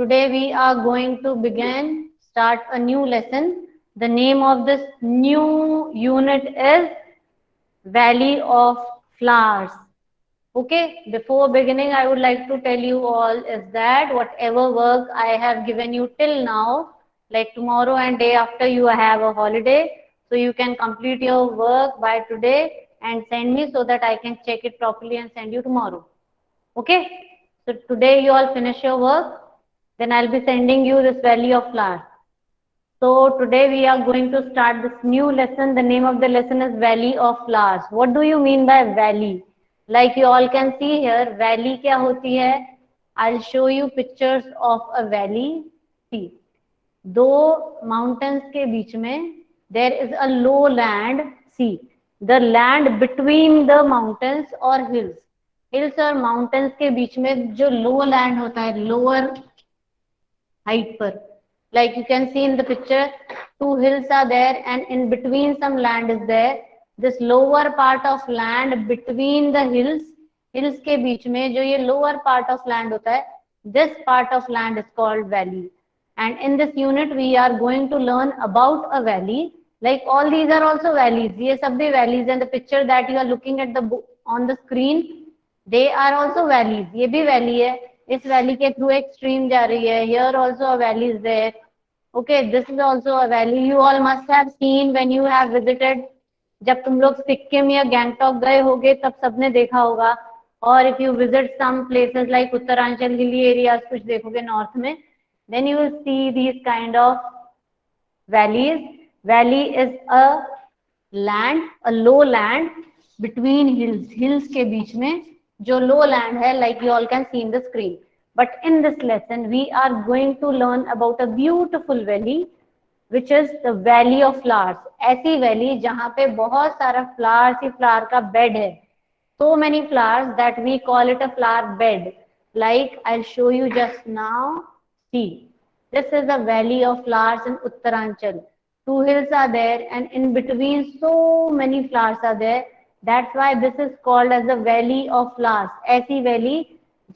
today we are going to start a new lesson. The name of this new unit is Valley of Flowers. Okay, before beginning, I would like to tell you all is that whatever work I have given you till now, like tomorrow and day after you have a holiday, so you can complete your work by today and send me so that I can check it properly and send you tomorrow. Okay, so today you all finish your work, then I'll be sending you this Valley of Flowers. So today we are going to start this new lesson. The name of the lesson is Valley of Flowers. What do you mean by valley? Like you all can see here, valley क्या होती है? I'll show you pictures of a valley. See, दो mountains के बीच में there is a low land. See, the land between the mountains or hills. Hills और mountains के बीच में जो low land होता है, lower height पर, like you can see in the picture, two hills are there and in between some land is there. This lower part of land between the hills के बीच में जो ये lower part of land होता है, this part of land is called valley. And in this unit we are going to learn about a valley. Like all these are also valleys. ये सब भी valleys and the picture that you are looking at the on the screen, they are also valleys. ये भी valley है. इस valley के through एक stream जा रही है. Here also a valley is there. Okay, this is also a valley. You all must have seen when you have visited. जब तुम लोग सिक्किम या गैंगटॉक गए होगे तब सबने देखा होगा. और if you visit some places like Uttaranchal हिली areas कुछ देखोगे नॉर्थ में, then you will see these kind of valleys. Valley is a land, a low land between hills. Hills के बीच में जो low land है, like you all can see in the screen. But in this lesson, we are going to learn about a beautiful valley, which is the Valley of Flowers. ऐसी valley जहाँ पे बहुत सारा flowers ही flower का bed है. So many flowers that we call it a flower bed. Like I'll show you just now. See, this is the Valley of Flowers in Uttaranchal. Two hills are there and in between so many flowers are there. That's why this is called as the Valley of Flowers. ऐसी valley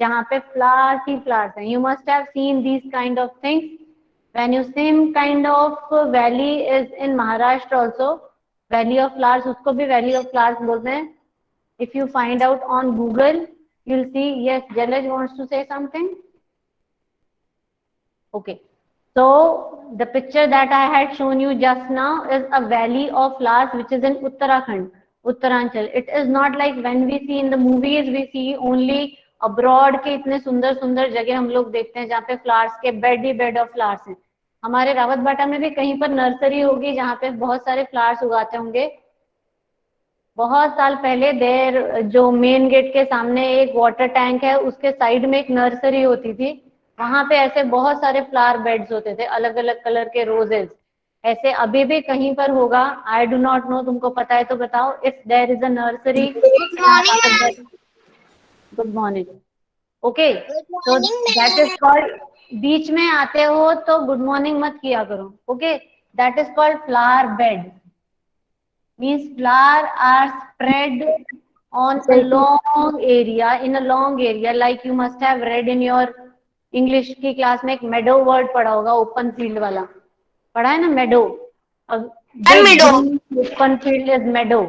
जहाँ पे flowers ही flowers हैं. You must have seen these kind of things. When you same kind of valley is in Maharashtra also, Valley of Flowers, उसको भी Valley of Flowers बोलते हैं. If you find out on Google, you'll see. Yes, Jalaj wants to say something. Okay. So the picture that I had shown you just now is a Valley of Flowers which is in Uttarakhand, Uttaranchal. It is not like when we see in the movies, we see only abroad के इतने सुंदर सुंदर जगह हम लोग देखते हैं जहाँ पे फ्लावर्स के bed he bed of flowers हैं. हमारे रावत बाटा में भी कहीं पर नर्सरी होगी जहाँ पे बहुत सारे फ्लावर्स उगाते होंगे. बहुत साल पहले देर जो मेन गेट के सामने एक वाटर टैंक है उसके साइड में एक नर्सरी होती थी. वहां पे ऐसे बहुत सारे फ्लावर बेड्स होते थे, अलग अलग कलर के रोजेस. ऐसे अभी भी कहीं पर होगा. आई डू नॉट नो, तुमको पता है तो बताओ. If there is a nursery. Good morning. Okay, तो दैट इज कॉल्ड. बीच में आते हो तो गुड मॉर्निंग मत किया करो. Okay, that is called flower bed. Means flowers are spread on a long area, in a long area. Like you must have read in your English की class में एक meadow word पढ़ा होगा, open field वाला पढ़ा है ना, meadow. Open field is meadow.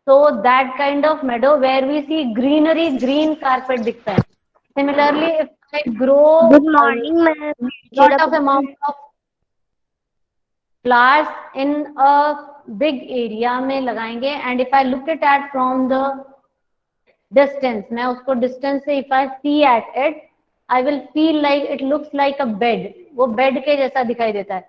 So that kind of meadow where we see greenery, green carpet दिखता है. Similarly, if I grow Good morning, ma'am. lot of amount of flowers in a big area में लगाएंगे, and if I look at from the distance, मैं उसको distance से if I see at it, I will feel like it looks like a bed. वो bed के जैसा दिखाई देता है.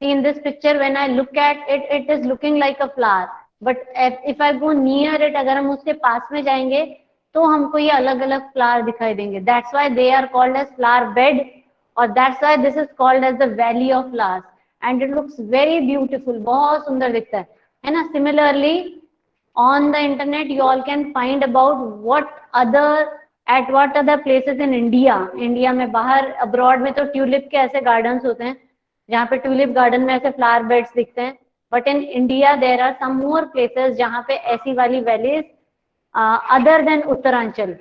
See in this picture when I look at it, it is looking like a flower. But if I go near it, अगर हम उसके पास में जाएंगे तो हमको ये अलग अलग फ्लावर दिखाई देंगे. That's why they are called as flower bed, or that's why this is called as the Valley of Flowers. And it looks very beautiful. बहुत सुंदर दिखता है ना. Similarly, on the internet you all can find about what other places in India में बाहर abroad में तो tulip के ऐसे gardens होते हैं जहाँ पे ट्यूलिप गार्डन में ऐसे फ्लावर बेड्स दिखते हैं. But in India there are some more places जहाँ पे ऐसी वाली valleys other than Uttaranchal.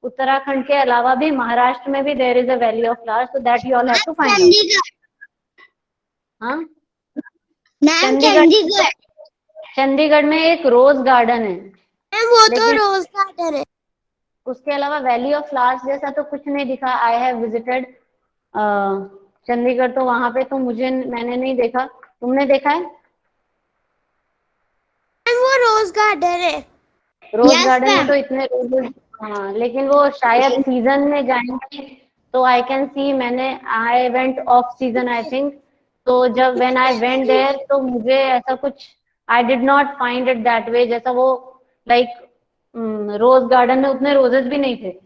Uttarakhand के अलावा भी महाराष्ट्र में भी there is a valley of flowers, so that you all have to find out. Chandigarh. हाँ, मैम चंडीगढ़, चंडीगढ़। चंडीगढ़ में एक रोज गार्डन है, मैम वो तो लेकिन रोज गार्डन है। उसके अलावा वैली ऑफ फ्लावर्स जैसा तो कुछ नहीं दिखा। आई हैव विजिटेड चंडीगढ़, तो वहां पे तो मैंने नहीं देखा, तुमने देखा है? मैम वो रोज गार्डन है। रोज यस गार्डन में मैम। तो इतने रोजेस, हाँ, लेकिन वो शायद सीजन में जाएंगे तो आई कैन सी। मैंने I went off season I think, तो जब व्हेन आई वेंट देयर तो मुझे ऐसा कुछ, I did not find it that way, जैसा वो लाइक रोज गार्डन में उतने रोजेस भी नहीं थे।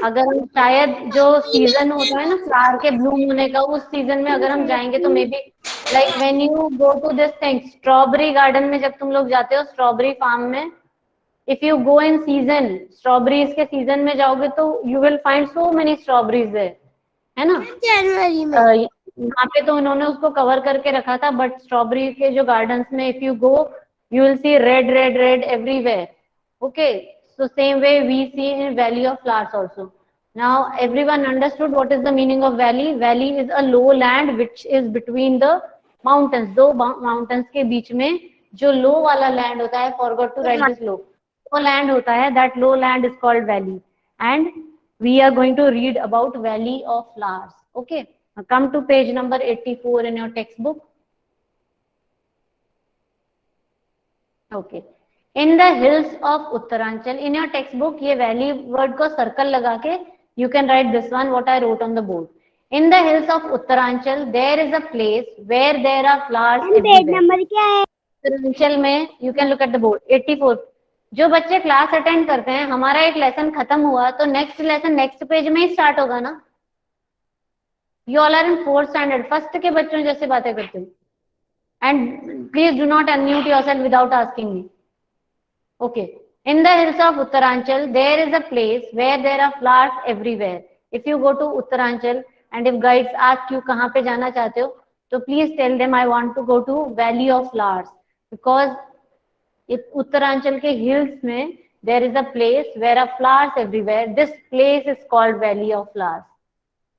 अगर हम शायद जो सीजन होता है ना फ्लावर के ब्लूम होने का, उस सीजन में अगर हम जाएंगे तो maybe like when you go to this thing strawberry garden में, जब तुम लोग जाते हो स्ट्रॉबेरी फार्म में, if you go in season, strawberries के सीजन में जाओगे तो you will find so many strawberries there, है ना? जनवरी में। यहाँ पे तो उन्होंने उसको कवर करके रखा था, बट स्ट्रॉबेरी के जो गार्डन्स में if you go you will see red red red everywhere. Okay, so same way we see in valley of flowers also. Now everyone understood what is the meaning of valley. Valley is a low land which is between the mountains. दो mountains के बीच में जो low वाला land होता है, forgot to write this low, low land होता है, that low land is called valley. And we are going to read about valley of flowers. Okay, now come to page number 84 in your textbook. Okay, in the hills of Uttaranchal, in your textbook ये valley word को circle लगा के you can write this one what I wrote on the board. In the hills of Uttaranchal there is a place where there are flowers page everywhere. Number क्या है? Uttaranchal में you can look at the board 84. जो बच्चे class attend करते हैं, हमारा एक lesson खत्म हुआ तो नेक्स्ट लेसन नेक्स्ट पेज में ही स्टार्ट होगा ना। You all are in 4th standard, first के बच्चों जैसे बातें करते हो। And please do not unmute yourself without asking me. Okay. In the hills of Uttaranchal, there is a place where there are flowers everywhere. If you go to Uttaranchal and if guides ask you कहाँ पे जाना चाहते हो, तो please tell them I want to go to Valley of Flowers, because Uttaranchal के hills में there is a place where are flowers everywhere. This place is called Valley of Flowers.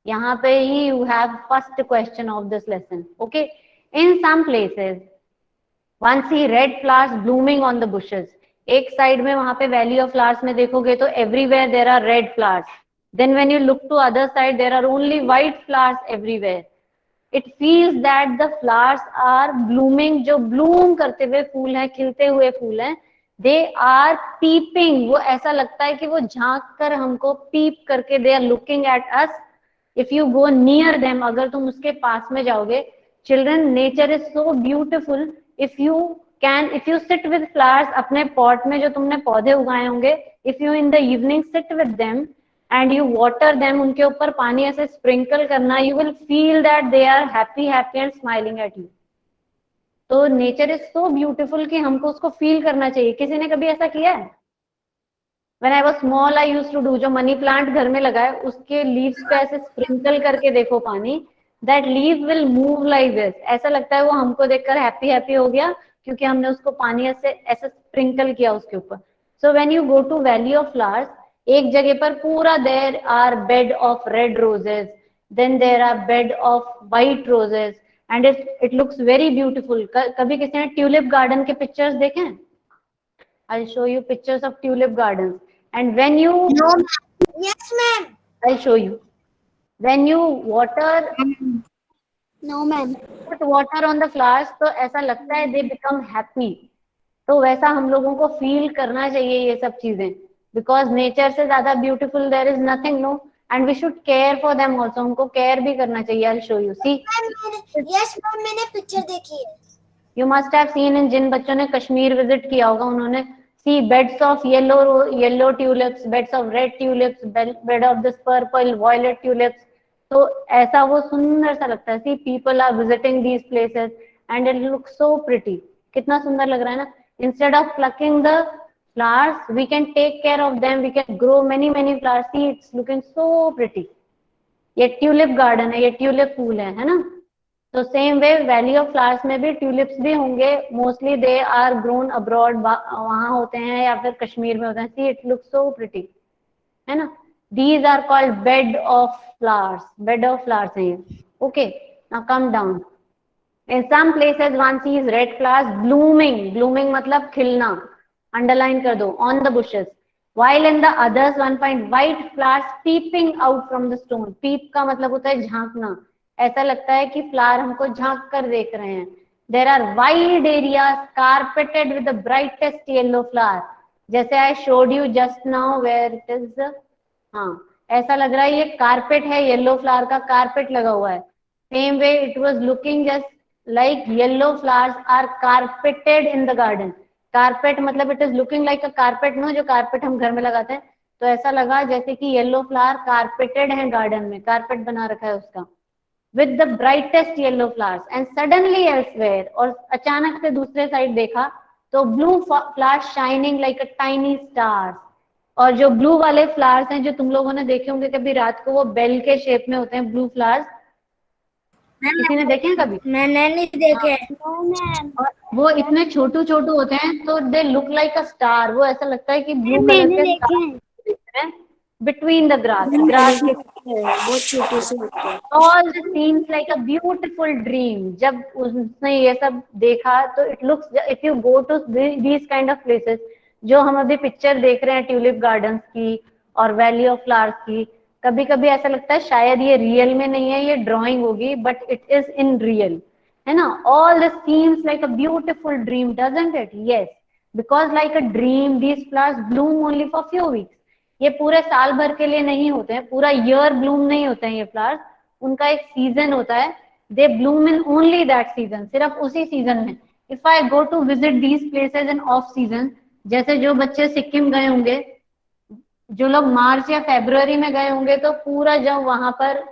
यहाँ पे ही you have first question of this lesson. Okay. In some places one see red flowers blooming on the bushes. एक side में वहां पे valley of flowers में देखोगे तो everywhere there are red flowers. Then when you look to other side there are only white flowers everywhere. It feels that the flowers are blooming. जो bloom करते हुए फूल हैं, खिलते हुए फूल हैं, दे आर पीपिंग. वो ऐसा लगता है कि वो झांक कर हमको पीप करके they are looking at us. If you go near them, अगर तुम उसके पास में जाओगे, children nature is so beautiful. If you sit with flowers, अपने पॉट में जो तुमने पौधे उगाए होंगे, if you in the evening sit with them and you water them, उनके ऊपर पानी ऐसे स्प्रिंकल करना, you will feel that they are happy and smiling at you. तो नेचर इज सो ब्यूटिफुल कि हमको उसको फील करना चाहिए. किसी ने कभी ऐसा किया है? When I was small, I used to do, जो मनी प्लांट घर में लगा है उसके लीव्स पे ऐसे स्प्रिंकल करके देखो पानी, that leaf will move like this. ऐसा लगता है वो हमको देखकर हैप्पी हो गया क्योंकि हमने उसको पानी ऐसे स्प्रिंकल किया उसके ऊपर. So when you go to valley of flowers, एक जगह पर पूरा there are bed of red roses, then there are bed of white roses, and it looks very beautiful. कभी किसी ने ट्यूलिप गार्डन के पिक्चर्स देखे हैं? I'll show you pictures of tulip gardens. And when you No, ma'am. Yes, ma'am. I'll show you. When you water No, ma'am. put water on the flowers, तो ऐसा लगता है they become happy. तो वैसा हम लोगों को फील करना चाहिए ये सब चीजें, बिकॉज नेचर से ज्यादा beautiful there is nothing. No, and we should care for them also. हमको केयर भी करना चाहिए. I show you. See, yes ma'am, मैंने पिक्चर देखी है. You must have seen in, जिन बच्चों ने कश्मीर विजिट किया होगा उन्होंने see beds of yellow tulips, beds of red tulips, bed of this purple violet tulips. तो ऐसा वो सुंदर सा लगता है. See, people are visiting these places and it looks so pretty. कितना सुंदर लग रहा है ना. Instead of plucking the flowers, we can take care of them. We can grow many flowers. See, it's looking so pretty. ये tulip garden है, ये tulip फूल है ना. तो same way valley of flowers में भी ट्यूलिप्स भी होंगे. Mostly they are grown abroad, वहां होते हैं या फिर कश्मीर में होते हैं. See, it looks so pretty, है ना. These are called bed of flowers. Bed of flowers है ये. Okay, now come down. In some places one sees red flowers blooming. Blooming मतलब खिलना. Underline कर दो. On the bushes. While in the others one find white flowers peeping out from the stone. Peep का मतलब होता है झांकना. ऐसा लगता है कि फ्लावर हमको झांक कर देख रहे हैं. There are wide areas carpeted with the brightest yellow flower. जैसे I showed you just now where it is. हाँ, ऐसा लग रहा है ये कारपेट है, येलो फ्लावर का कारपेट लगा हुआ है. Same way it was looking just like yellow flowers are carpeted in the garden. Carpet मतलब it is looking like a carpet, no, जो कारपेट हम घर में लगाते हैं. तो ऐसा लगा जैसे कि येलो फ्लावर कारपेटेड है गार्डन में, कारपेट बना रखा है उसका. with the brightest yellow flowers and suddenly elsewhere, और अचानक से दूसरे साइड देखा तो blue flowers shining like a tiny stars. और जो ब्लू वाले फ्लावर्स हैं जो तुम लोगों ने देखे होंगे कभी रात को, वो बेल के शेप में होते हैं ब्लू फ्लावर्स. किसी ने देखे हैं कभी? मैंने नहीं देखे. और वो इतने छोटू छोटू होते हैं तो they look like a star. वो ऐसा लगता है कि ब्लू कलर के स्टार दिख रहे हैं बिटवीन द ग्रास के. बहुत छोटे से होते हैं. All this seems like a beautiful dream. जब उसने ये सब देखा तो it looks, if you go to these kind of places, जो हम अभी पिक्चर देख रहे हैं ट्यूलिप गार्डन्स की और वैली ऑफ फ्लावर्स की, कभी कभी ऐसा लगता है शायद ये रियल में नहीं है, ये ड्राइंग होगी, but it is in real, है ना. All this seems like a beautiful dream, doesn't it? Yes, because like a dream these flowers bloom only for few weeks. ये पूरे साल भर के लिए नहीं होते हैं, पूरा ईयर ब्लूम नहीं होते हैं ये फ्लावर्स. उनका एक सीजन होता है. They bloom in only that season, सिर्फ उसी सीजन में. If I go to visit these places in off season, जैसे जो बच्चे सिक्किम गए होंगे, जो लोग मार्च या फरवरी में गए होंगे, तो पूरा जब वहां पर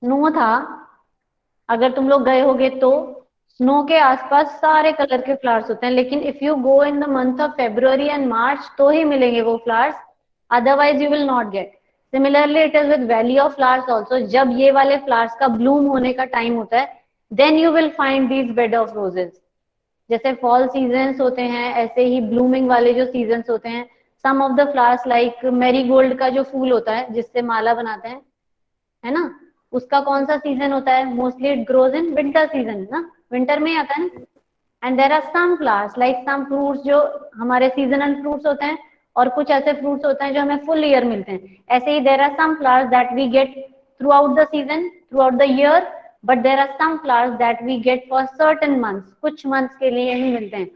स्नो था, अगर तुम लोग गए होगे तो स्नो के आसपास सारे कलर के फ्लावर्स होते हैं. लेकिन if you go in the month of February and March तो ही मिलेंगे वो flowers, otherwise you will not get. Similarly it is with valley of flowers also. जब ये वाले फ्लावर्स का ब्लूम होने का टाइम होता है, then you will find these bed of roses. जैसे फॉल सीजन्स होते हैं, ऐसे ही ब्लूमिंग वाले जो सीजन्स होते हैं. Some of the flowers like marigold का जो फूल होता है जिससे माला बनाते हैं, है ना, उसका कौन सा सीजन होता है? Mostly it grows in winter season ना, विंटर में आता है ना. And there are some flowers like some fruits जो हमारे सीजनल फ्रूट्स होते हैं, और कुछ ऐसे फ्रूट्स होते हैं जो हमें फुल ईयर मिलते हैं. ऐसे ही there are some flowers that we get throughout the season, throughout the year, but there are some flowers that we get for certain months, कुछ मंथ्स के लिए ही मिलते हैं.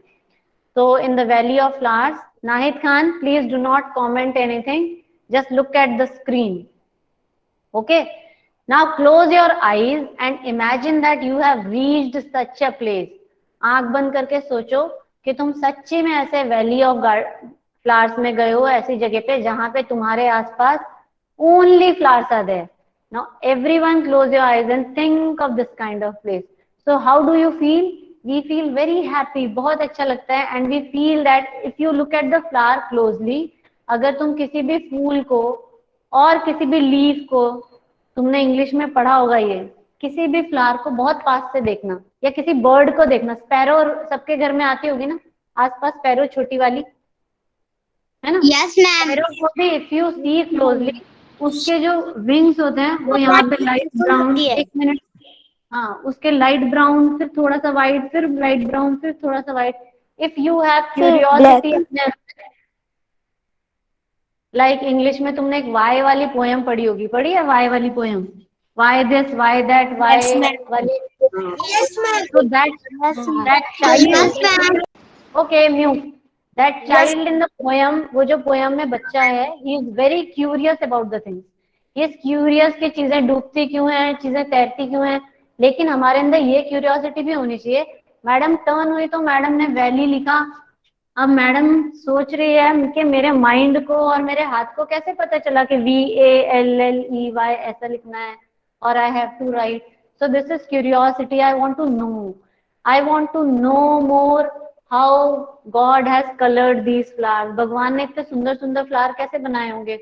तो in the valley of flowers, Nahid Khan, please do not comment anything, just look at the screen. Okay, now close your eyes and imagine that you have reached such a place. आंख बंद करके सोचो कि तुम सच्ची में ऐसे वैली ऑफ फ्लावर्स में गए हो, ऐसी जगह पे जहां पे तुम्हारे आसपास only flowers are there. Now everyone close your eyes and think of this kind of place. So how do you feel? We feel very happy, बहुत अच्छा लगता है. And we feel that if you look at the flower closely, अगर तुम किसी भी फूल को और किसी भी लीफ को, तुमने इंग्लिश में पढ़ा होगा ये, किसी भी फ्लावर को बहुत पास से देखना, या किसी बर्ड को देखना. स्पैरो सबके घर में आती होगी ना आसपास, स्पैरो छोटी वाली, है ना. Yes ma'am. स्पैरो को भी इफ यू सी क्लोजली, उसके जो विंग्स होते हैं वो यहाँ पे लाइट ब्राउन, एक मिनट, हाँ, उसके लाइट ब्राउन, फिर थोड़ा सा व्हाइट, फिर लाइट ब्राउन, फिर थोड़ा सा white. If you have curiosity, like English में तुमने एक वाई वाली पोयम पढ़ी होगी, पढ़ी है वाई वाली poem? Y this, Y that, Y वाली. Yes ma'am. So that child, okay, mute. That child in the poem, वो जो पोयम में बच्चा है, he is very curious about the things. He is curious कि चीजें डूबती क्यों हैं, चीजें तैरती क्यों हैं. लेकिन हमारे अंदर ये क्यूरियोसिटी भी होनी चाहिए. मैडम टर्न हुई तो मैडम ने वैली लिखा. अब मैडम सोच रही है कि मेरे माइंड को और मेरे हाथ को कैसे पता चला कि VALLEY ऐसा लिखना है, और I have to write. So this is curiosity. I want to know, I want to know more how God has coloured these flowers. भगवान ने इतने सुंदर सुंदर फ्लावर कैसे बनाए होंगे,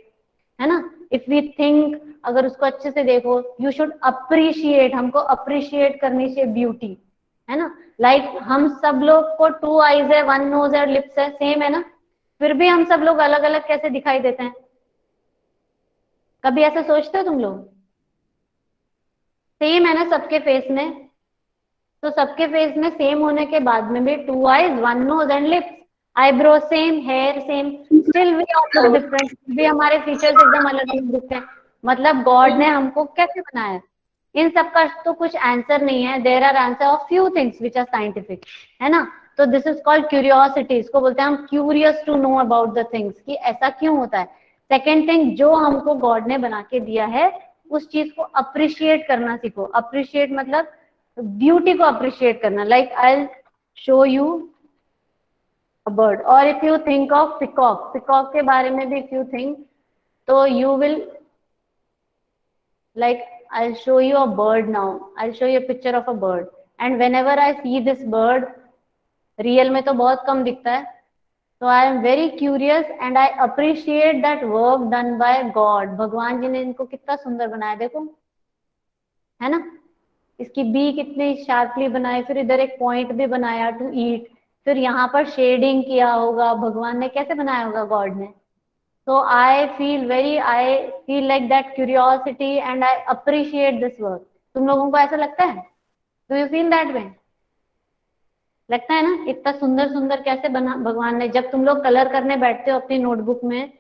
है ना. इफ वी थिंक, अगर उसको अच्छे से देखो, यू शुड अप्रिशिएट, हमको अप्रिशिएट करनी चाहिए ब्यूटी, है ना. लाइक हम सब लोग को 2 आईज है, 1 नोज है, लिप्स है, सेम है ना, फिर भी हम सब लोग अलग अलग कैसे दिखाई देते हैं. कभी ऐसा सोचते हो तुम लोग? सेम है ना सबके फेस में? तो सबके फेस में सेम होने के बाद में भी 2 eyes 1 nose and lips, eyebrow same, hair same, still we all look different, भी हमारे फीचर्स एकदम अलग अलग दिखते हैं। मतलब गॉड ने हमको कैसे बनाया है? इन सब का तो कुछ आंसर नहीं है, there are answer of few things which are scientific, है ना? तो दिस इज कॉल्ड क्यूरियोसिटी, इसको बोलते हैं हम curious to know about the things, कि ऐसा क्यों होता है। सेकेंड थिंग, जो हमको गॉड ने बना के दिया है उस चीज को अप्रिशिएट करना सीखो। अप्रिशिएट मतलब ब्यूटी को अप्रिशिएट करना। Like I show you a bird, और if you think of peacock, peacock के बारे में भी इफ यू थिंक, तो you will like I'll show you a bird now, I'll show you a picture of a bird, and whenever I see this bird, real में तो बहुत कम दिखता है, so I am very curious and I appreciate that work done by God। भगवान जी ने इनको कितना सुंदर बनाया, देखो, है ना? इसकी बीक कितनी शार्पली बनाई, फिर इधर एक पॉइंट भी बनाया टू ईट, फिर यहाँ पर शेडिंग किया होगा, भगवान ने कैसे बनाया होगा गॉड ने। So I feel like that curiosity and I appreciate this work। तुम लोगों को ऐसा लगता है? Do you feel that way? लगता है ना? इतना सुंदर सुंदर कैसे बना भगवान ने। जब तुम लोग कलर करने बैठते हो अपनी नोटबुक में,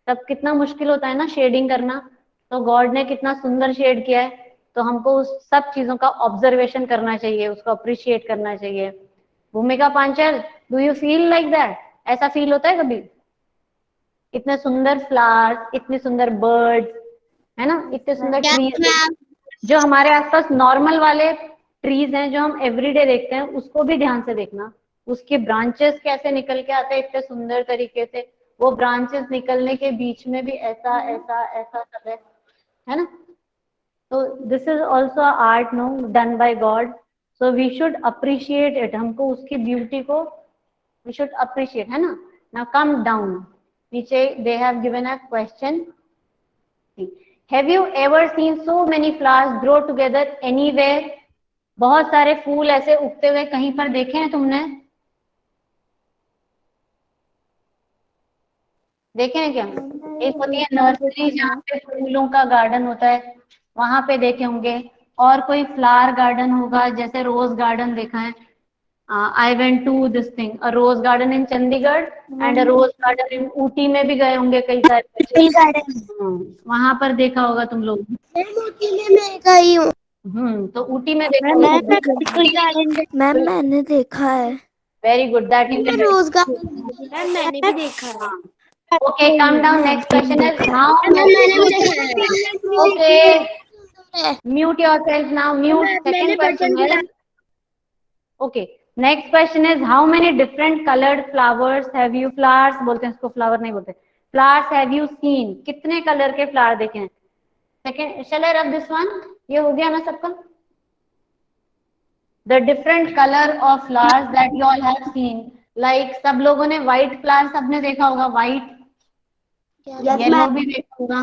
तब कितना मुश्किल होता है ना शेडिंग करना, तो गॉड ने कितना सुंदर शेड किया है। तो हमको उस सब चीजों का ऑब्जर्वेशन करना चाहिए, उसको अप्रिशिएट करना चाहिए। भूमिका Panchal, do you feel like that? ऐसा फील होता है कभी? इतने सुंदर फ्लावर्स, इतने सुंदर बर्ड्स, है ना, इतने सुंदर ट्रीज, जो हमारे आसपास नॉर्मल वाले ट्रीज हैं जो हम एवरीडे देखते हैं, उसको भी ध्यान से देखना। उसके ब्रांचेस कैसे निकल के आते हैं इतने सुंदर तरीके से, वो ब्रांचेस निकलने के बीच में भी ऐसा ऐसा ऐसा सब है ना? तो this is also art, no, done by God. So we should appreciate it, हमको उसकी ब्यूटी को वी शुड अप्रिशिएट, है ना? नाउ कम डाउन नीचे, they have given a question, have you ever seen so many flowers grow together anywhere? बहुत सारे फूल ऐसे उगते हुए कहीं पर देखे हैं तुमने? देखे हैं क्या? एक होती है नर्सरी जहाँ पे फूलों का गार्डन होता है, वहां पे देखे होंगे। और कोई फ्लावर गार्डन होगा, जैसे रोज गार्डन देखा है। I went to this thing, a rose garden in Chandigarh and a rose garden in Ooty में भी गए होंगे कई सारे बच्चे। वहां पर देखा होगा तुम लोग। मैं गई हूँ। तो ऊटी में देखा होगा। मैम मैंने देखा है। Very good, that is rose garden ma'am मैंने भी देखा है। Okay, come down. Next question is how, okay, mute yourself now, mute. Second question है, okay, next question is how many different coloured flowers have you, flowers बोलते हैं इसको, flower नहीं बोलते, फ्लावर्स हैव यू सीन, कितने colour के flower देखे हैं? Second, shell I rub this one? ये हो गया ना सबका? The different colour of flowers that you all have seen, like सब लोगों ने व्हाइट फ्लावर सबने देखा होगा, व्हाइट, येलो भी देखा होगा,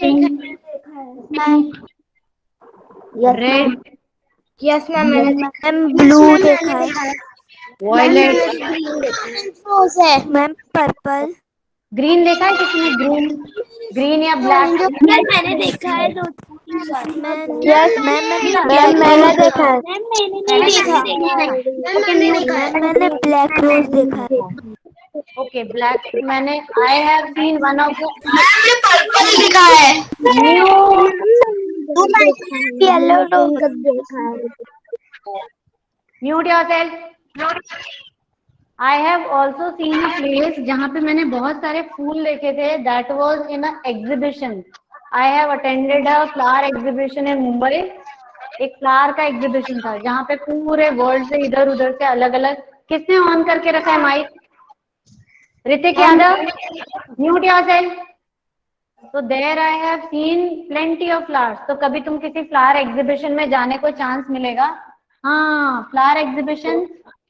पिंक, रेड, यस मैम मैंने ब्लू देखा है। Violet, ma'am purple. ग्रीन देखा है किसी ने? ग्रीन, ग्रीन या ब्लैक? मैंने देखा है दो तीन बार। मैम मैंने देखा है। मैंने ब्लैक रोज देखा है। ओके, ब्लैक मैंने, आई have scene one of purple देखा है। न्यू, येलो रोज देखा है। Mute yourself. I have also seen a place जहाँ पे मैंने बहुत सारे फूल देखे थे, that was in a exhibition. I have attended a flower exhibition in Mumbai. एक फ्लावर का एग्जीबिशन था जहाँ पे पूरे वर्ल्ड से इधर उधर से अलग अलग, किसने ऑन करके रखा है mic? Hrithik Yadav, mute yourself. तो there I have seen plenty of flowers. तो कभी तुम किसी फ्लावर एग्जीबिशन में जाने को चांस मिलेगा? हाँ, flower exhibition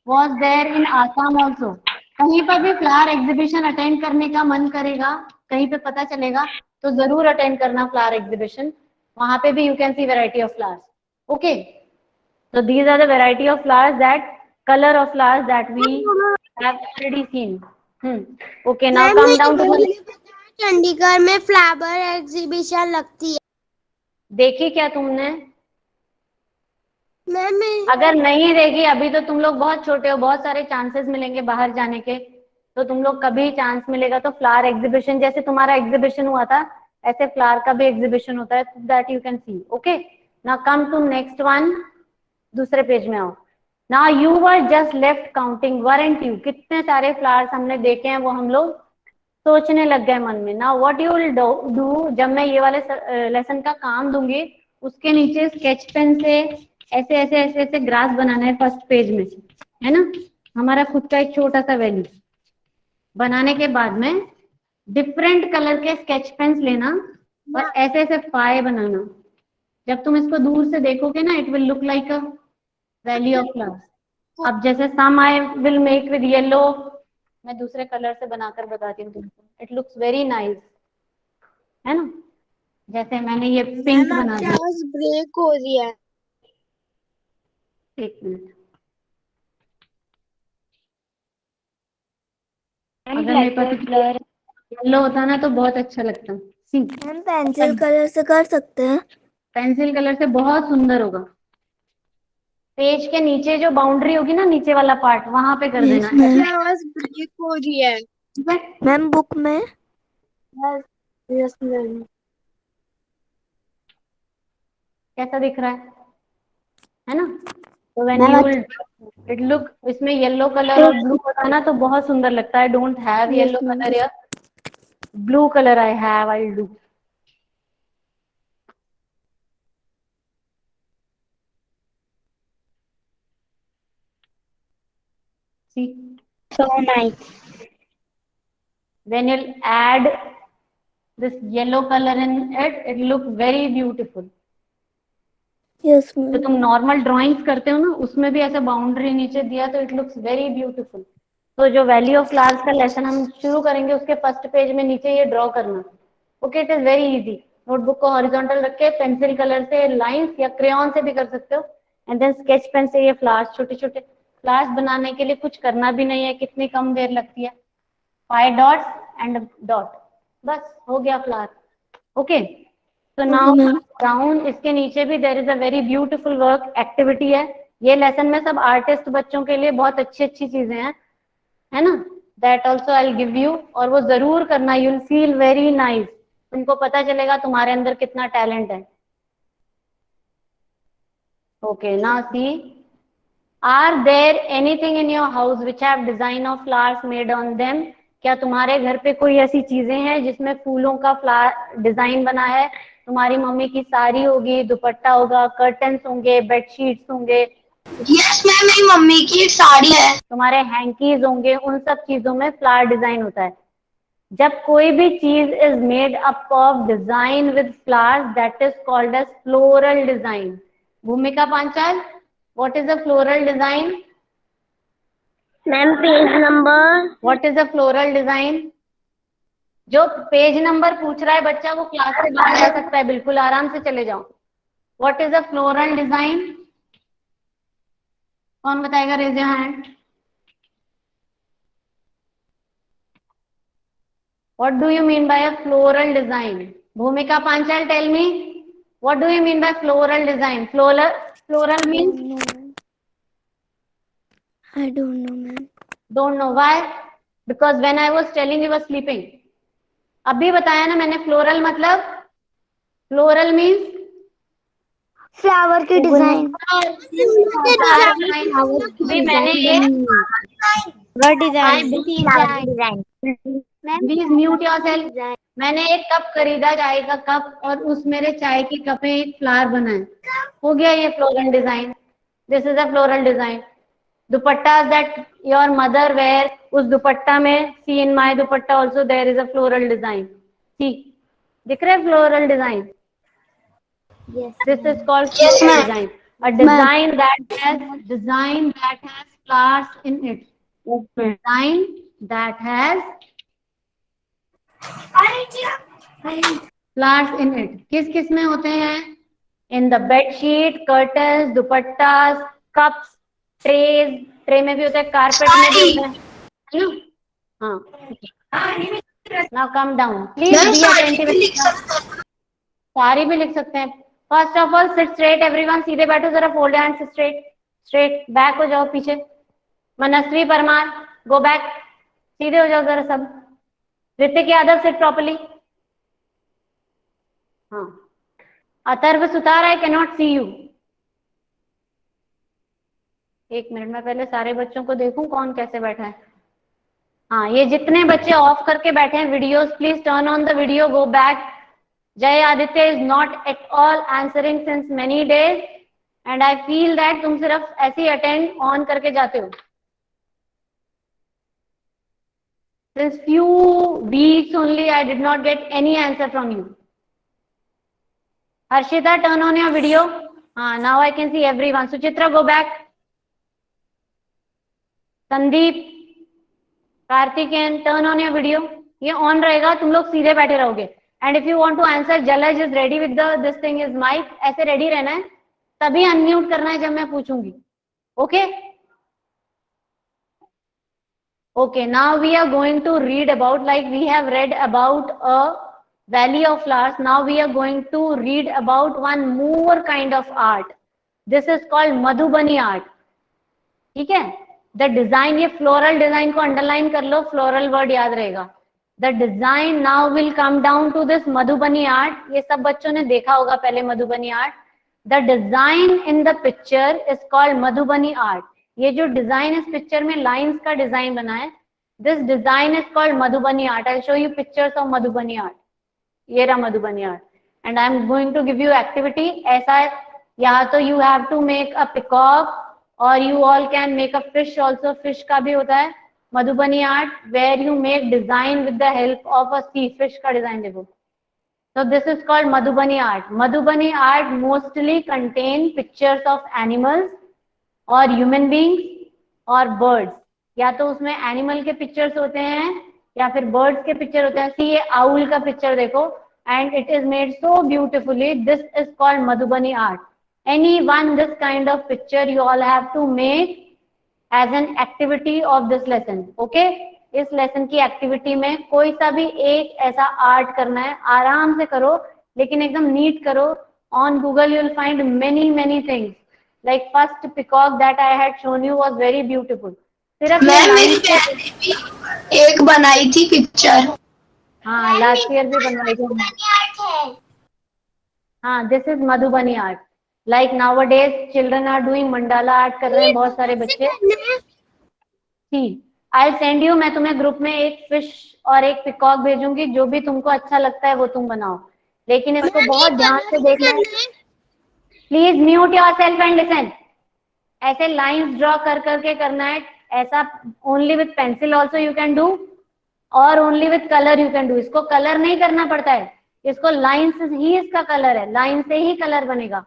was there in Assam also. कहीं पर भी फ्लावर एग्जीबिशन अटेंड करने का मन करेगा, कहीं पे पता चलेगा, तो जरूर अटेंड करना फ्लावर एग्जीबिशन। वहां पे भी you can C variety of flowers. Okay, so these are the variety of flowers, that color of flowers that we have already seen. Okay, now come down to the, Chandigarh में flower exhibition लगती है। देखी क्या तुमने? Ma'am अगर नहीं देखी अभी तो तुम लोग बहुत छोटे हो, बहुत सारे चांसेस मिलेंगे बाहर जाने के, तो तुम लोग कभी चांस मिलेगा तो फ्लावर एग्जीबिशन, जैसे तुम्हारा एग्जीबिशन हुआ था ऐसे फ्लावर का भी एग्जीबिशन होता है, that you can see. Okay, now come to next one. दूसरे पेज में आओ। Now you were just left counting, weren't you? कितने सारे फ्लावर्स हमने देखे हैं वो हम लोग सोचने लग गए मन में। Now what you will do, जब मैं ये वाले लेसन का काम दूंगी उसके नीचे स्केच पेन से ऐसे ऐसे ऐसे ऐसे ग्रास बनाना है फर्स्ट पेज में, है ना, हमारा खुद का एक छोटा सा वैल्यू बनाने के बाद में डिफरेंट कलर के स्केच पेन्स लेना और ऐसे ऐसे फाय बनाना। जब तुम इसको दूर से देखोगे ना it will look like a valley of flowers. अब जैसे some I will make with yellow, मैं दूसरे कलर से बनाकर बताती हूँ तुमको, इट लुक्स वेरी नाइस, है ना। जैसे मैंने ये पिंक बना दिया। आवाज ब्रेक हो रही है। एक मिनट, अगर मेरे पास येलो होता ना तो बहुत अच्छा लगता। सी, मैम पेंसिल कलर से कर सकते हैं? पेंसिल कलर से बहुत सुंदर होगा। पेज के नीचे जो बाउंड्री होगी ना, नीचे वाला पार्ट, वहां पे कर देना। आवाज ब्रेक हो रही है ठीक है, मैम बुक में। Yes ma'am. कैसा दिख रहा है ना? तो when you will it look, इसमें येलो कलर और ब्लू होता है ना तो बहुत सुंदर लगता है। डोंट हैव येलो कलर या blue colour, I have, I do. See, So nice. when you'll add this yellow color in it, it look very beautiful. Yes, तो तुम नॉर्मल ड्राइंग्स करते हो ना उसमें भी ऐसे बाउंड्री नीचे दिया तो इट लुक्स वेरी ब्यूटीफुल। तो जो वैल्यू ऑफ फ्लावर्स का लेसन हम शुरू करेंगे उसके फर्स्ट पेज में नीचे ये ड्रॉ करना। Okay, it is very easy. Notebook को हॉरिजॉन्टल रख के पेंसिल कलर से लाइंस या क्रेयॉन से भी कर सकते हो, एंड देन स्केच पेन से ये फ्लावर्स, छोटे छोटे फ्लावर्स बनाने के लिए कुछ करना भी नहीं है, कितनी कम देर लगती है, 5 डॉट्स एंड डॉट, बस हो गया फ्लावर। ओके, तो नाउ डाउन इसके नीचे भी there is a very beautiful work activity है। ये लेसन में सब आर्टिस्ट बच्चों के लिए बहुत अच्छी अच्छी चीजें हैं, है ना। That also I will give you, और वो जरूर करना, you will feel very nice. तुमको पता चलेगा तुम्हारे अंदर कितना टैलेंट है। Okay, now see, are there anything in your house which have design of flowers made on them? क्या तुम्हारे घर पे कोई ऐसी चीजें हैं जिसमें फूलों का फ्लावर डिजाइन बना है? तुम्हारी मम्मी की साड़ी होगी, दुपट्टा होगा, कर्टन्स होंगे, बेडशीट्स होंगे। यस मैम, मेरी मम्मी की एक साड़ी है। तुम्हारे हैंकीज होंगे, उन सब चीजों में फ्लावर डिजाइन होता है। जब कोई भी चीज is made up of design with flowers, that is called as floral design. Bhumika Panchal, what is a floral design? Ma'am page number. What is a floral design? जो पेज नंबर पूछ रहा है बच्चा वो क्लास से बाहर जा सकता है, बिल्कुल आराम से चले जाओ। What is a floral design? कौन बताएगा? Raise your hand. What do you mean by a floral design? Bhumika Panchal, tell me, what do you mean by floral design? Floral means I don't know ma'am. don't know why, because when I was telling you were sleeping। अभी बताया ना मैंने, floral मतलब, floral means flower की design. भी मैंने ये please mute yourself. मैंने एक कप खरीदा, चाय का कप, और उस मेरे चाय की कप में एक फ्लावर बना है, हो गया ये floral design. This is a floral design. Dupatta that your mother wear, उस दुपट्टा में, see in my dupatta also there is a floral design. See, दिख रहा है floral design? This is called floral design. A design that has flowers in it. Design that has flowers in it. किस किस में होते हैं? In the bed sheet, curtains, दुपट्टास, cups, trays, tray में भी होता है, कारपेट में भी होता है ना? हाँ, now come down please be attentive. सारी भी लिख सकते हैं। First of all seat straight everyone, सीधे बैठो जरा, fold hands straight, straight back हो जाओ पीछे। मनस्वी परमार गो बैक, सीधे हो जाओ जरा सब। Hrithik Yadav sit properly. हाँ, Atharva Sutar I can not see you. एक मिनट में पहले सारे बच्चों को देखूं कौन कैसे बैठा है। हाँ, ये जितने बच्चे ऑफ करके बैठे हैं videos, please turn on the video, go back. Jay Aditya is not at all answering since many days and I feel that तुम सिर्फ ऐसे ही अटेंड ऑन करके जाते हो। Since few weeks only I did not get any answer from you. Harshita, turn on your video. Now I can see everyone. Suchitra, go back. Sandeep, Karthikeyan, turn on your video. ये on रहेगा, तुम लोग सीधे बैठे रहोगे. And if you want to answer, Jalaj is ready with the this thing is mic. ऐसे ready रहना है, तभी unmute करना है जब मैं पूछूंगी. Okay? Okay, now we are going to read about, like we have read about a valley of flowers. Now we are going to read about one more kind of art. This is called Madhubani art. ठीक है? The design, ये floral design को underline कर लो, floral word याद रहेगा. The design now will come down to this Madhubani art. ये सब बच्चों ने देखा होगा पहले Madhubani art. The design in the picture is called Madhubani art. ये जो डिजाइन इस पिक्चर में लाइंस का डिजाइन बना है, this design is called Madhubani art. I show you pictures of Madhubani art. ये रहा Madhubani art and I am going to give you activity. ऐसा या तो you have to make a peacock और you all can make a fish also. Fish का भी होता है Madhubani art, where you make design with the help of a C. Fish का design देखो. So this is called Madhubani art. Madhubani art mostly contain pictures of animals और human beings और birds. या तो उसमें एनिमल के पिक्चर्स होते हैं या फिर बर्ड्स के पिक्चर होते हैं. सी ये आउल का पिक्चर देखो and it is made so beautifully. This is called Madhubani art. Any one this kind of picture you all have to make as an activity of this lesson. Okay, इस lesson की activity में कोई सा भी एक ऐसा art करना है. आराम से करो लेकिन एकदम नीट करो. On Google you will find many things. Like first peacock that I had shown you was very beautiful. सिर्फ एक बनाई थी पिक्चर. हाँ, लास्ट ईयर भी बनवाई थी. हाँ, this is Madhubani art. Like nowadays children are doing mandala art कर रहे हैं बहुत सारे बच्चे. I'll send you, मैं तुम्हें ग्रुप में एक फिश और एक पिकॉक भेजूंगी. जो भी तुमको अच्छा लगता है वो तुम बनाओ, लेकिन इसको बहुत ध्यान से देखना है. Please mute yourself and listen. ऐसे लाइंस ड्रॉ कर करके करना है. ऐसा only with pencil also you can do और only with colour you can do. इसको कलर नहीं करना पड़ता है, इसको लाइन से ही इसका कलर है. लाइन से ही कलर बनेगा.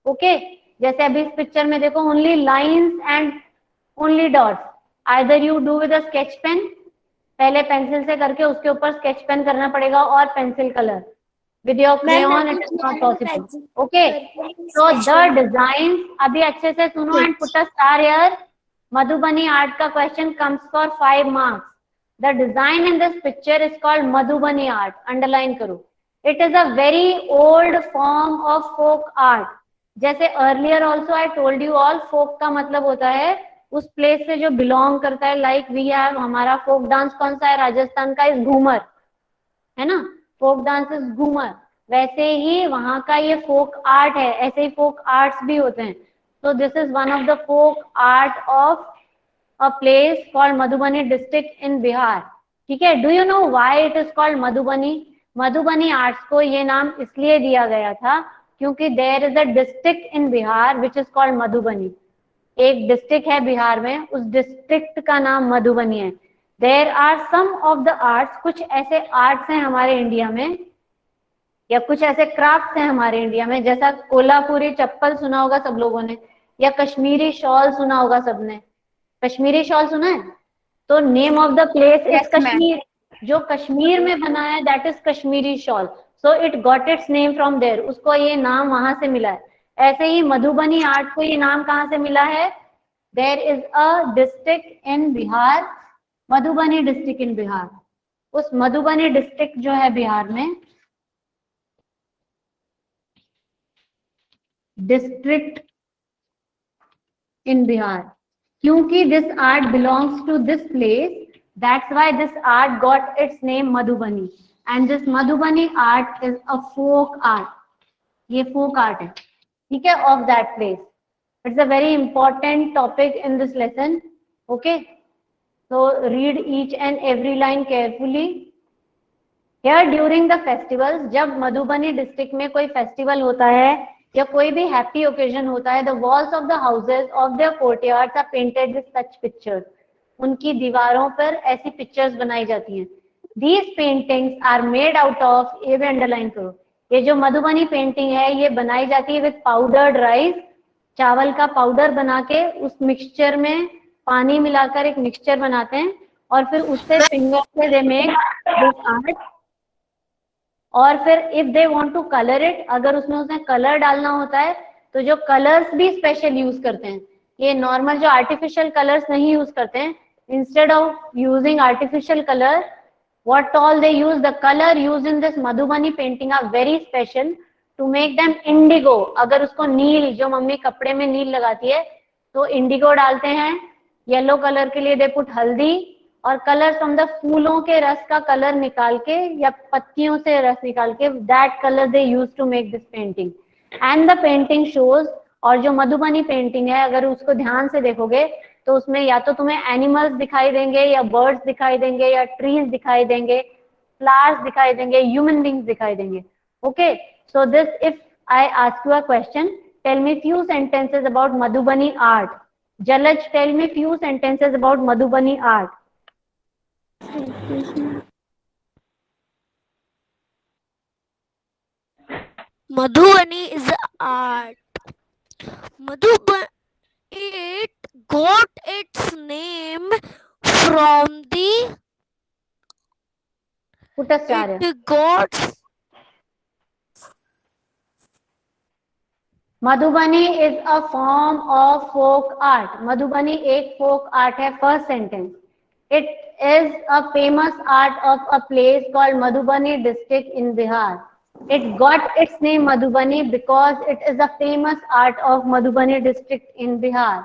ओके, जैसे अभी इस पिक्चर में देखो only lines and only dots. Either you do with a sketch pen, पहले पेंसिल से करके उसके ऊपर स्केच पेन करना पड़ेगा और pencil colour. With your crayon it is not possible. Okay, so the design, अभी अच्छे से सुनो and put a star here. Madhubani art का question comes for 5 marks. The design in this picture is called Madhubani art. Underline करो. It is a very old form of folk art. जैसे earlier also I told you all, folk का मतलब होता है उस place से जो belong करता है. Like we have, हमारा folk dance कौन सा है? राजस्थान का is घूमर, है ना. Folk dance is Ghoomar. वैसे ही वहां का ये फोक आर्ट है. ऐसे ही फोक आर्ट्स भी होते हैं. So this is one of the folk art of a place called Madhubani district in Bihar. ठीक है, do you know why it is called Madhubani? Madhubani arts को ये नाम इसलिए दिया गया था क्योंकि there is a district in Bihar which is called Madhubani. एक डिस्ट्रिक्ट है बिहार में, उस डिस्ट्रिक्ट का नाम मधुबनी है. There are some of the arts, कुछ ऐसे आर्ट्स हैं हमारे इंडिया में या कुछ ऐसे क्राफ्ट्स हैं हमारे इंडिया में, जैसा कोल्हापुरी चप्पल सुना होगा सब लोगों ने, या कश्मीरी शॉल सुना होगा सबने. कश्मीरी शॉल सुना है? तो name of the place is Kashmir. जो कश्मीर में बना है that is Kashmiri shawl. So it got its name from there. उसको ये नाम वहां से मिला है. ऐसे ही मधुबनी आर्ट को ये नाम कहाँ से मिला है? There is a district in Bihar, Madhubani district in Bihar. उस मधुबनी डिस्ट्रिक्ट जो है बिहार में, डिस्ट्रिक्ट इन बिहार, क्योंकि this art belongs to this place, that's why this art got its name Madhubani, and this Madhubani art is a folk art, ये folk art है, ठीक है, of that place. It's a very important topic in this lesson. Okay, so read each and every line carefully. Here during the festivals, जब Madhubani district में कोई festival होता है या कोई भी हैप्पी ओकेजन होता है, the walls of the houses of their courtyards are painted with such pictures. उनकी दीवारों पर ऐसी पिक्चर्स बनाई जाती हैं. These paintings are made out of, ये भी अंडरलाइन करो, ये जो मधुबनी पेंटिंग है ये बनाई जाती है विथ पाउडर्ड राइस, चावल का पाउडर बना के उस मिक्सचर में पानी मिलाकर एक मिक्सचर बनाते हैं और फिर उससे फिंगर से दे मेक दिस आर्ट. और फिर if they want to colour it, अगर उसमें कलर डालना होता है तो जो कलर्स भी स्पेशल यूज करते हैं, ये नॉर्मल जो आर्टिफिशियल कलर्स नहीं यूज करते हैं. Instead of using artificial colour, what all they use, the color used in this Madhubani painting are very special to make them indigo. अगर उसको नील, जो मम्मी कपड़े में नील लगाती है तो इंडिगो डालते हैं. येलो कलर के लिए दे पुट हल्दी, और कलर फ्रॉम द फूलों के रस का कलर निकाल के या पत्तियों से रस निकाल के, that colour they use to make this painting. And the painting shows, और जो मधुबनी पेंटिंग है अगर उसको ध्यान से देखोगे तो उसमें या तो तुम्हें एनिमल्स दिखाई देंगे या बर्ड्स दिखाई देंगे या ट्रीज दिखाई देंगे, फ्लावर्स दिखाई देंगे, ह्यूमन बींग्स दिखाई देंगे. Okay, so this, if I ask you a question, tell me few sentences about Madhubani art. Jalaj, tell me few sentences about Madhubani art. Madhubani is art. Madhubani, it got its name from the. Put a star. It got. Madhubani is a form of folk art. Madhubani एक folk art है. First sentence, it is a famous art of a place called Madhubani district in Bihar. It got its name Madhubani because it is a famous art of Madhubani district in Bihar.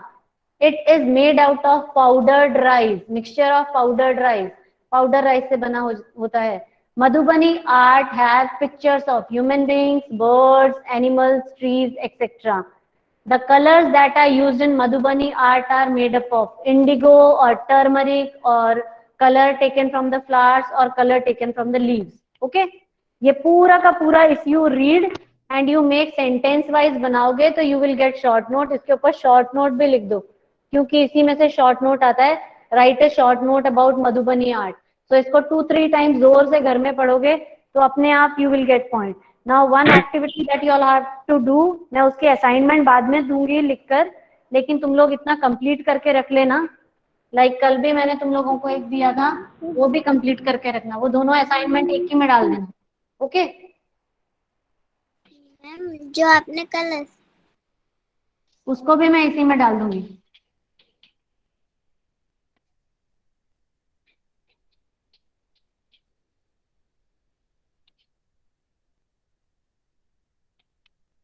It is made out of powdered rice, mixture of powdered rice. Powder rice से बना होता है. Madhubani art has pictures of human beings, birds, animals, trees, etc. The colors that are used in Madhubani art are made up of indigo or turmeric or color taken from the flowers or color taken from the leaves. Okay? ये पूरा का पूरा if you read and you make sentence wise बनाओगे तो you will gate short note. इसके ऊपर short note भी लिख दो क्योंकि इसी में से शॉर्ट नोट आता है. Right A short note about Madhubani art. तो इसको 2-3 टाइम्स जोर से घर में पढ़ोगे तो अपने आप you will get point. Now one activity that you all have to do, मैं उसकी असाइनमेंट बाद में दूंगी लिखकर, लेकिन तुम लोग इतना कंप्लीट करके रख लेना. लाइक कल भी मैंने तुम लोगों को एक दिया था, वो भी कंप्लीट करके रखना. वो दोनों असाइनमेंट एक ही में डाल देना. ओके मैम, जो आपने कल, उसको भी मैं इसी में डाल दूंगी.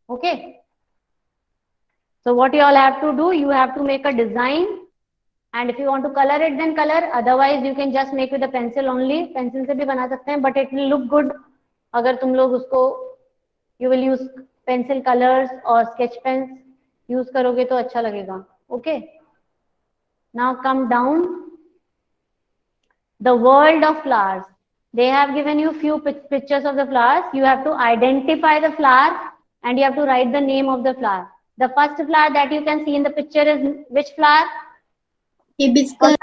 Okay, so what you all have to do, you have to make a design, and if you want to color it then color, otherwise you can just make with a pencil only. pencil से भी बना सकते हैं, but it will look good अगर तुम लोग उसको you will use pencil colors और sketch pens use करोगे तो अच्छा लगेगा. Okay, now come down. The world of flowers. They have given you few pictures of the flowers. You have to identify the flower and you have to write the name of the flower. The first flower that you can see in the picture is which flower? Hibiscus.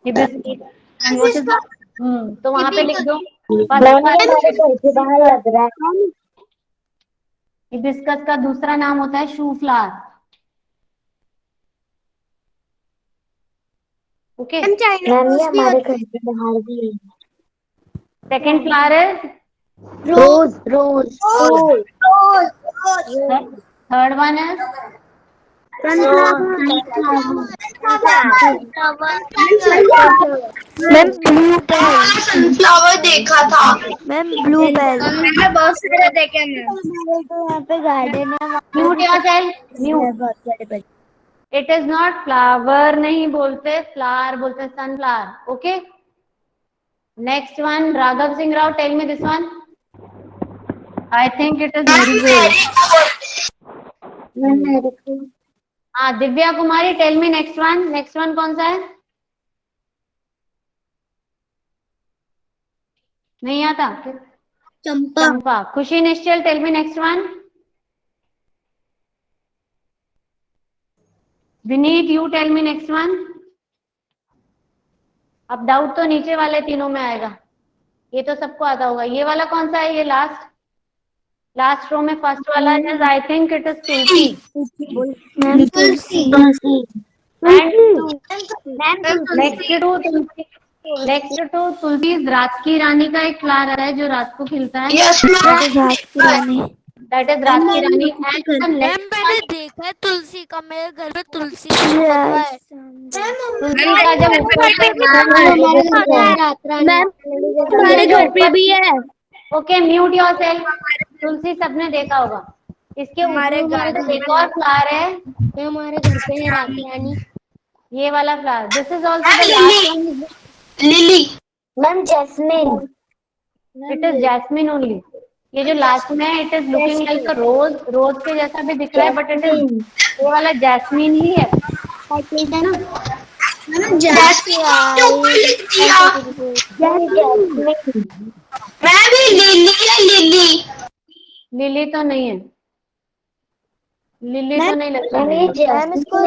Hibiscus. And what is that? तो वहां पे लिख दो. Hibiscus का दूसरा नाम होता है शू फ्लावर. ओके, हमारे घर के बाहर भी है. सेकंड फ्लावर है रोज. रोज. थर्ड वन है मैम ब्लूबेल। सनफ्लावर देखा था। Ma'am Bluebell. मैंने बहुत सारे देखे मैम। तो यहाँ पे गार्डन है, वहाँ पे म्यूट भी योरसेल्फ, म्यूट। बहुत सारे बच्चे। इट इज नॉट फ्लावर, नहीं बोलते फ्लावर, बोलते sunflower. Okay, next one, Raghav Singh Rao, tell me this one. I think it is marigold. हाँ, Divya Kumari, tell me next one. Next one कौन सा है? नहीं आता? चंपा। चंपा। Khushi Nishchal, tell me next one. Vineet, you tell me next one. अब डाउट तो नीचे वाले तीनों में आएगा, ये तो सबको आता होगा। ये वाला कौन सा है? ये लास्ट लास्ट रो में फर्स्ट वाला है। I think it is tulsi. Ma'am tulsi. And next to tulsi, next to tulsi रात की रानी का एक फ्लावर है जो रात को खिलता है। यस रात की रानी। दैट इज रात की रानी। एंड मैम मैंने देखा है तुलसी का, मेरे घर में तुलसी का पौधा है। तुलसी का जब ऊपर मैम हमारे घर पे भी है। Okay, mute yourself. तुलसी सबने देखा होगा। इसके ऊपर एक और फ्लावर है, हमारे घर पे है रात रानी। ये वाला flower. This is also the last one. Lily. Ma'am jasmine. It is jasmine only. ये जो लास्ट में है, it is looking like a rose, rose के जैसा भी दिख रहा है, बट इट इज, ये वाला जैस्मिन ही है ना। जैस्मिन के ऊपर लिख दिया। मैं भी लिली है, लिली। लिली तो नहीं है, लिली तो नहीं लगता है। मैम इसको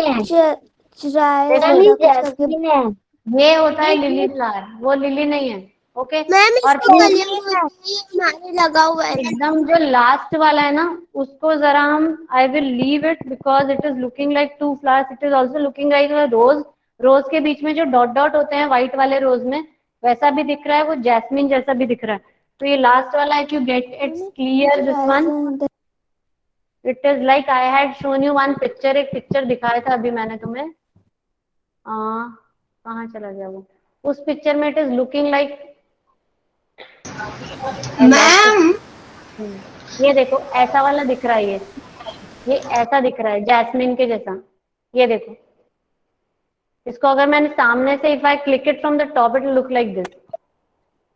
ये होता है लिली फ्लावर, वो लिली नहीं है। ओके, और माने लगा हुआ है। एकदम जो लास्ट वाला है ना, उसको जरा हम, I will leave it because it is looking like two flowers. It is also looking like rose. Rose के बीच में जो डॉट डॉट होते हैं व्हाइट वाले रोज में, वैसा भी दिख रहा है, वो जैस्मिन जैसा भी दिख रहा है। तो ये लास्ट वाला, if you get it's clear this one, it is like I had shown you one picture. एक पिक्चर दिखाया था अभी मैंने तुम्हें, कहाँ चला गया वो? उस पिक्चर में it is looking like, ma'am ये देखो ऐसा वाला दिख रहा है, ये ऐसा दिख रहा है जैस्मिन के जैसा। ये देखो, इसको अगर मैंने सामने से, if I click it from the top, it will look like this.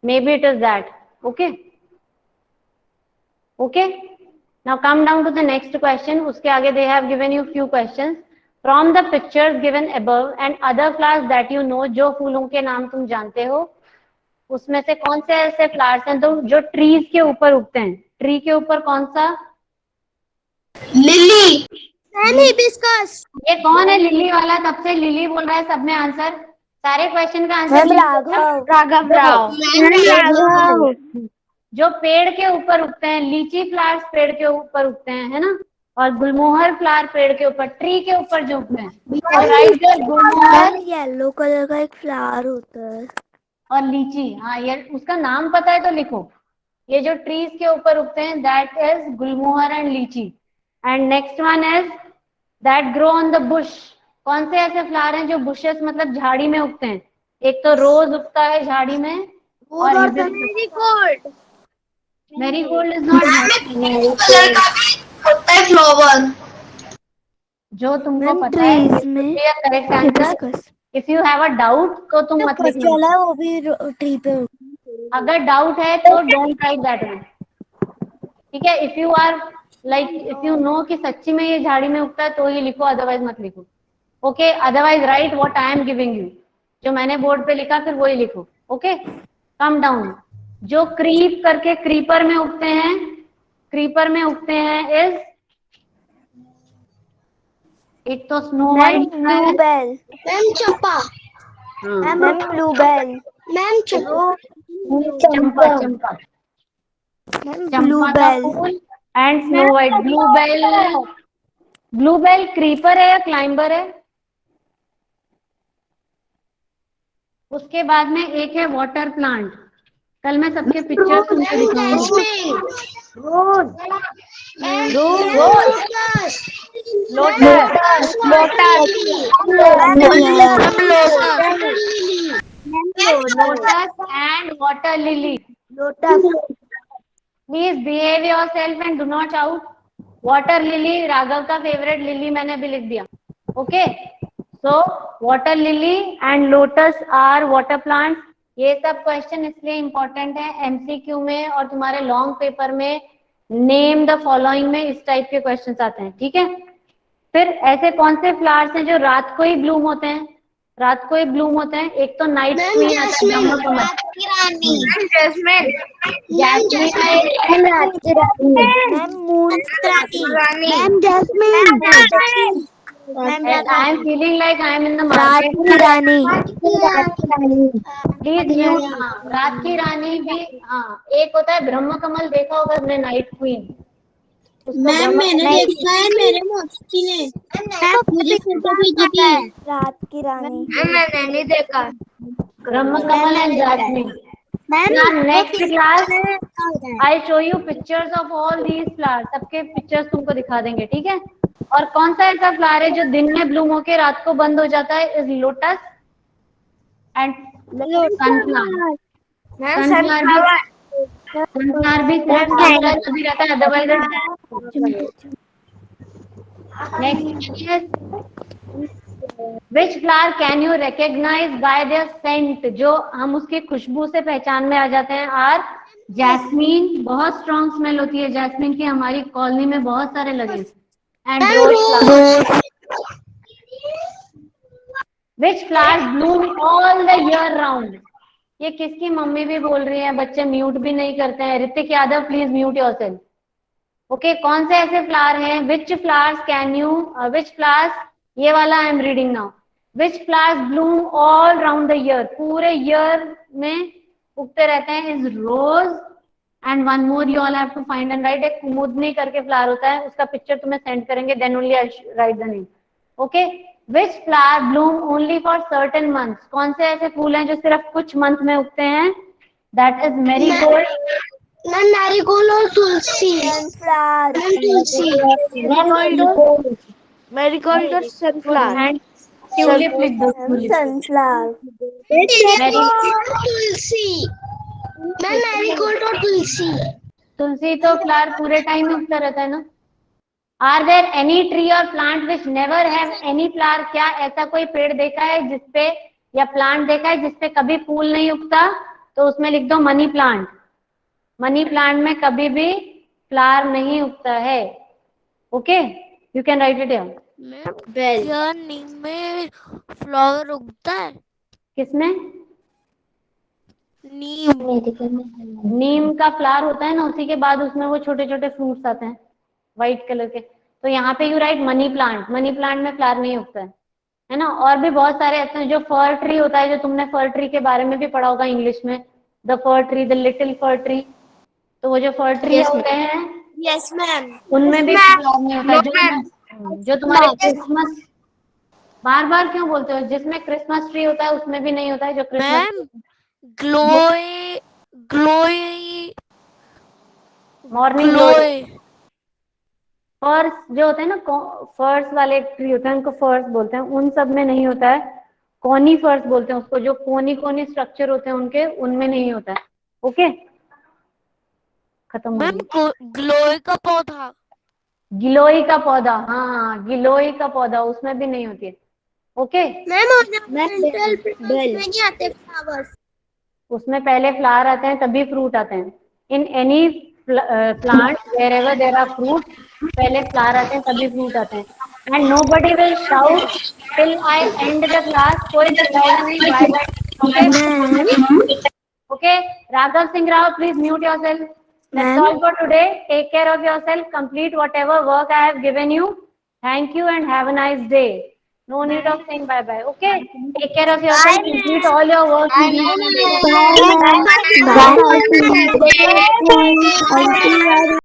Maybe it is that. Okay okay, now come down to the next question. उसके आगे they have given you few questions. From the pictures given above and other flowers that you know, जो फूलों के नाम तुम जानते हो, उसमें से कौन से ऐसे फ्लावर्स हैं तो जो ट्रीज के ऊपर उगते हैं? ट्री के ऊपर कौन सा? लिली। हिबिस्कस। ये कौन है लिली वाला? तब से लिली बोल रहा है सब में आंसर। सारे क्वेश्चन का आंसर मैम राघव। राघव राव। राघव। जो पेड़ के ऊपर उगते हैं, लीची फ्लावर्स पेड़ के ऊपर उगते हैं, है ना, और गुलमोहर फ्लावर पेड़ के ऊपर, ट्री के ऊपर जो उगते हैं, राइट? गुलमोहर येलो कलर का एक फ्लावर होता है। और लीची, हाँ, ये उसका नाम पता है तो लिखो। ये जो ट्रीज के ऊपर उगते हैं, दैट इज गुलमोहर एंड लीची। And next one is that grow on the Bush. कौन से ऐसे फ्लावर हैं जो बुशेस मतलब झाड़ी में उगते हैं? एक तो रोज उगता है झाड़ी में, और मैरीगोल्ड इज नॉट कलर का भी होता है फ्लावर। जो तुमको मैम पता है। ट्रीज में correct answer. Hibiscus. If you have a doubt तो तुम मत लिखना। चला वो भी ट्री पे। अगर डाउट है तो डोंट राइट दैट वे, ठीक है? If you are like, if you know कि सच्ची में ये झाड़ी में उगता है तो ही लिखो, अदरवाइज मत लिखो। Okay, otherwise right what I am giving you. जो मैंने बोर्ड पे लिखा फिर वही लिखो। Okay, come down. जो क्रीप करके क्रीपर में उगते हैं, क्रीपर में उगते हैं इज, एक तो स्नो वाइट, ब्लूबेल। मैम चंपा। Ma'am bluebell. मैम चंपा, चंपा मैम चंपा का ब्लूबेल। फूल and snow white. Bluebell, bluebell creeper है या क्लाइंबर है? उसके बाद में एक है वाटर प्लांट। कल मैं सबके पिक्चर्स तुमको दिखाऊंगी। Rose. Lotus. Lotus. Lotus and water lily. Please behave yourself and do not shout. Water lily, Raghav का फेवरेट लिली मैंने भी लिख दिया. Okay. So water lily and lotus are water plants. ये सब क्वेश्चन इसलिए इम्पोर्टेंट है एमसीक्यू में और तुम्हारे लॉन्ग पेपर में नेम द फॉलोइंग में इस टाइप के क्वेश्चंस आते हैं. ठीक है. फिर ऐसे कौन से फ्लावर्स हैं जो रात को ही ब्लूम होते हैं? रात को ही ब्लूम होते हैं. एक तो नाइट क्वीन आता है, I am feeling like I am in the market. Please mute. रात की रानी भी. हाँ, एक होता है ब्रह्म कमल, देखा होगा तुमने, नाइट क्वीन. मैम मैंने देखा है, मेरे मौसी ने मुझे फोटो भेजी थी. रात की रानी. मैंने नहीं देखा. ब्रह्म कमल and jasmine. Next class I show you pictures of all these flowers. सबके पिक्चर्स तुमको दिखा देंगे. ठीक है. और कौन सा ऐसा फ्लावर है जो दिन में ब्लूम होके रात को बंद हो जाता है? Is lotus and sunflower. Sunflower भी सिर्फ सनराइज भी रहता है, otherwise. Next, which flower can you recognise by their scent? जो हम उसकी खुशबू से पहचान में आ जाते हैं. आर जैस्मीन, बहुत स्ट्रॉन्ग स्मेल होती है जैस्मीन की, हमारी कॉलोनी में बहुत सारे लगे. And rose. Which flowers bloom all the year round? ये किसकी मम्मी भी बोल रही है, बच्चे म्यूट भी नहीं करते हैं. Hrithik Yadav, please mute yourself. Okay. कौन से ऐसे फ्लावर हैं? Which flowers can you, which flowers, ये वाला I am reading now. Which flowers bloom all round the year? पूरे ईयर में उगते रहते हैं. Is rose and one more you all have to find and write. एक कुमुदनी करके फ्लावर होता है, उसका पिक्चर तुम्हें सेंड करेंगे, then only I write the name. Okay. Which flower bloom only for certain months? कौन से ऐसे फूल हैं जो सिर्फ कुछ मंथ में उगते हैं? That is marigold. मैरीगोल्ड और तुलसी. मैरीगोल्ड और सनफ्लावर. एंड ट्यूलिप लिख दो. सनफ्लावर. तुलसी. मैं मैरीगोल्ड और तुलसी. तुलसी तो फ्लावर पूरे टाइम में उगता रहता है ना. आर देयर एनी ट्री और plant which never have any flower? क्या ऐसा कोई पेड़ देखा है जिसपे, या प्लांट देखा है जिसपे कभी फूल नहीं उगता? तो उसमें लिख दो मनी प्लांट. मनी प्लांट में कभी भी फ्लावर नहीं उगता है. Okay. You can write it here. क्या नीम में फ्लावर उगता है? किसमें? नीम. नीम का फ्लावर होता है ना, उसी के बाद उसमें वो छोटे छोटे फ्रूट्स आते हैं व्हाइट कलर के. तो यहाँ पे you right money plant. Money plant में फ्लावर नहीं उगता है ना. और भी बहुत सारे ऐसे हैं. जो फर ट्री होता है, जो तुमने फर ट्री के बारे में भी पढ़ा होगा इंग्लिश में, the for tree, the little for tree. तो वो जो फर ट्री होते हैं, यस मैम, उनमें भी फ्लावर नहीं होता है. जो तुम्हारे क्रिसमस, बार बार क्यों बोलते हो, जिसमें क्रिसमस ट्री होता है उसमें भी नहीं होता है. जो क्रिसमस ग्लोई मॉर्निंग ग्लोरी, फर्स जो होते हैं ना, फर्स वाले ट्री होते हैं, उनको फर्स बोलते हैं. उन सब में नहीं होता है. कोनी फर्स बोलते हैं उसको, जो कोनी कोनी स्ट्रक्चर होते हैं उनके, उनमें नहीं होता है. ओके. खत्म हो गया. ग्लोई का पौधा. गिलोई का पौधा. हाँ, गिलोई का पौधा, उसमें भी नहीं होती है. ओके. नहीं आते फ्लावर्स. उसमें पहले फ्लावर आते हैं तभी फ्रूट आते हैं. In any plant wherever there are fruit, पहले फ्लावर आते हैं तभी फ्रूट आते हैं. And nobody will shout till I end the class. कोई चिल्लाएगा नहीं. Bye. Okay. Raghav Singh Rao, please mute yourself. That's all for today. Take care of yourself. Complete whatever work I have given you. Thank you and have a nice day. No need of saying bye bye. Okay. Take care of yourself. Complete all your work. Bye.